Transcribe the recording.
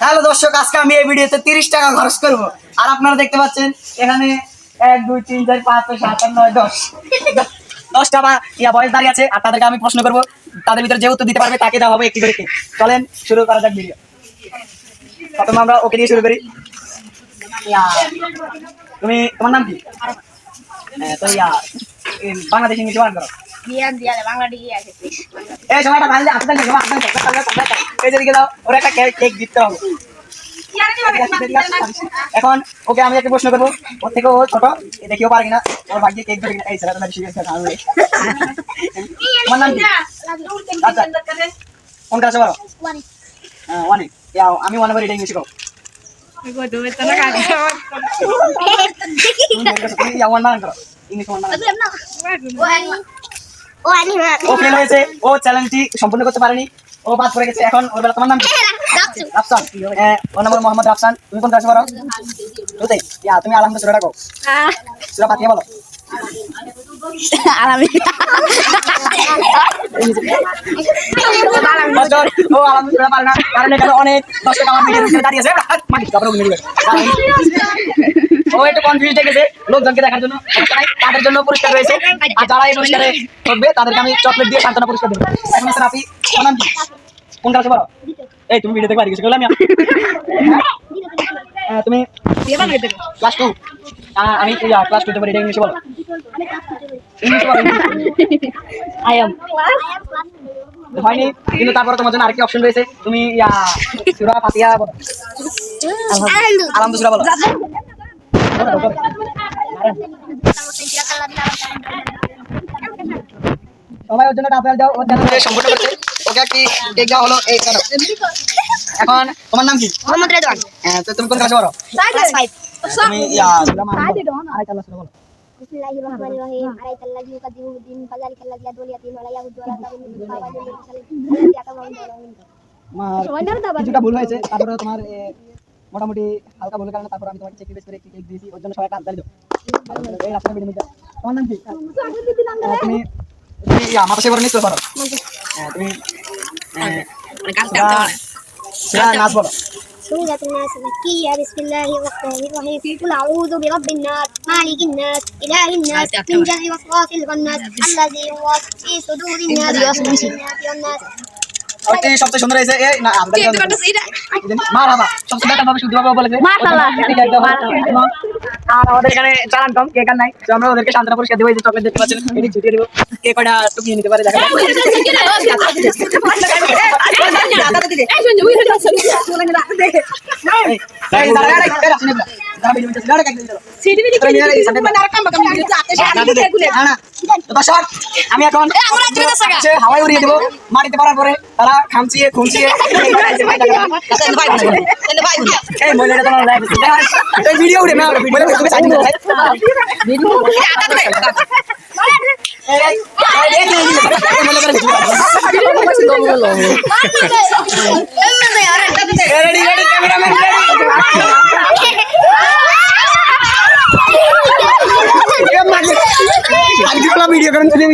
Hello দর্শক, আজকে আমি এই ভিডিওতে 30 টাকা খরচ করব। আর আপনারা দেখতে পাচ্ছেন এখানে 1 2 3 4 5 6 7 8 9 10 টা বয়স দাঁড়িয়ে আছে। আর তাদেরকে আমি প্রশ্ন করবো, তাদের ভিতরে যে উত্তর দিতে পারবে তাকে দেওয়া হবে একটি করে কেক। চলেন শুরু করা যাক ভিডিও। প্রথমে আমরা ওকে দিয়ে শুরু করি। তোমার নাম কি? তো বাংলাদেশ ইংলিশ বানান করো। এই সময়টা ভালো আছে। এই যে দিকে দাও, ওরা একটা কেক দিতে হবে। এখন ওকে আমি একটা প্রশ্ন করবো, ওর থেকে ও ছোট, দেখিও পারে কিনা, ওর ভাগ্যে কেক ধরে কিনা। এই ছেলেটা তোমার নাম কি? আচ্ছা, কোন ক্লাসে পড়ো? অনেক। আমি ওয়ানে পড়ি, এটা ইংলিশ কও। ওয়ান বানান করো, ইংলিশ ওয়ান বানান। ও ফেল হয়েছে, ও চ্যালেঞ্জটি সম্পূর্ণ করতে পারেনি, ও বাদ পড়ে গেছে। এখন ওর বেলা। তোমার নাম কি? রাফসান। ওর নাম মোহাম্মদ রাফসান। তুমি কোন ক্লাসে পড়ো? ওতে তুমি আলহামদুলিল্লাহ সূরাটা কও। সূরা ফাতিহা বলো। ও আলহামদুলিল্লাহ পারে না, কারণ এখানে অনেক দর্শক আমার ভিডিওর ভিতরে দাঁড়িয়ে আছে। ও একটু কনফিউজ হয়ে গেছে লোকজনকে দেখার জন্য। তাদের জন্য পুরস্কার রয়েছে, আর যারা এই পুরস্কারে থাকবে তাদেরকে আমি চকলেট দিয়ে সান্ত্বনা পুরস্কার দেবো। এখন স্যার আপনি কোন ক্লাসে পড়ো? এই তুমি ভিডিও থেকে বাড়ি গেছো বললাম তুমি ক্লাস 2। আমি ক্লাস 2 তে পড়ি, এটা ইংলিশে বলো। ইংলিশে বলো। আই এম হয়নি, কিন্তু তারপরে তোমার জন্য আরেকটি অপশন রয়েছে। তুমি সূরা ফাতিহা বলো। আলহামদুলিল্লাহ বলো। সবাই ওর জন্য টাপেল দাও। ওর চ্যানেল সম্পূর্ণ করতে ওকে একটি কেক দেওয়া হলো। এই চলো। এখন তোমার নাম কি? মোহাম্মদ রেদওয়ান। তো তুমি কোন ক্লাসে পড়ো? ক্লাস 5। তুমি আরেকটা ক্লাসে বলো। বিসমিল্লাহিররহমানিররহিম। আরাইতাল্লাযী ইউকাযযিবু বিদ্দীন ফাযালিকাল্লাযী ইয়াদুল ইয়াতীম ওয়া লা ইয়াহুদ্দু আলা তা'আমিল মিসকিন। কিছুটা ভুল হয়েছে, তারপরে তোমার মোটামুটি হালকা ভুলের কারণে তারপর আমি তোমাকে চেক বেস করে একটি কেক দিয়েছি। ওর জন্য সবাই হাত তালি দাও। এই রাস্তার ভিডিও মধ্যে তোমার নাম কি? তুমি আমার পাশে বড় নিশ্চয় পারো। তুমি নাচ বলো। سورة الناس مكية. بسم الله الرحمن الرحيم. قل أعوذ برب الناس مالك الناس إله الناس من شر الوسواس الخناس الذي يوسوس في صدور الناس والناس। ওকে সবচেয়ে সুন্দর হয়েছে। এই না মারহাবা, সবচেয়ে বেটার ভাবে শুদ্ধভাবে বলেছে। মাশাআল্লাহ। আর আমাদের এখানে চালান কম, কেক আর নাই, তো আমরা ওদেরকে সান্ত্বনা পুরস্কার দেব। এই যে চকলেট দেখতে পাচ্ছেন, এটি ছুটিয়ে দেব। কে কয়টা টুকিয়ে নিতে পারে দেখা যাক। আমি এখন হাওয়াই উড়িয়ে দেবো। মাটিতে পড়ার পরে তারা খামচিয়ে খুঁচিয়ে ভিডিও উঠে না ভিডিও করেন ভিডিও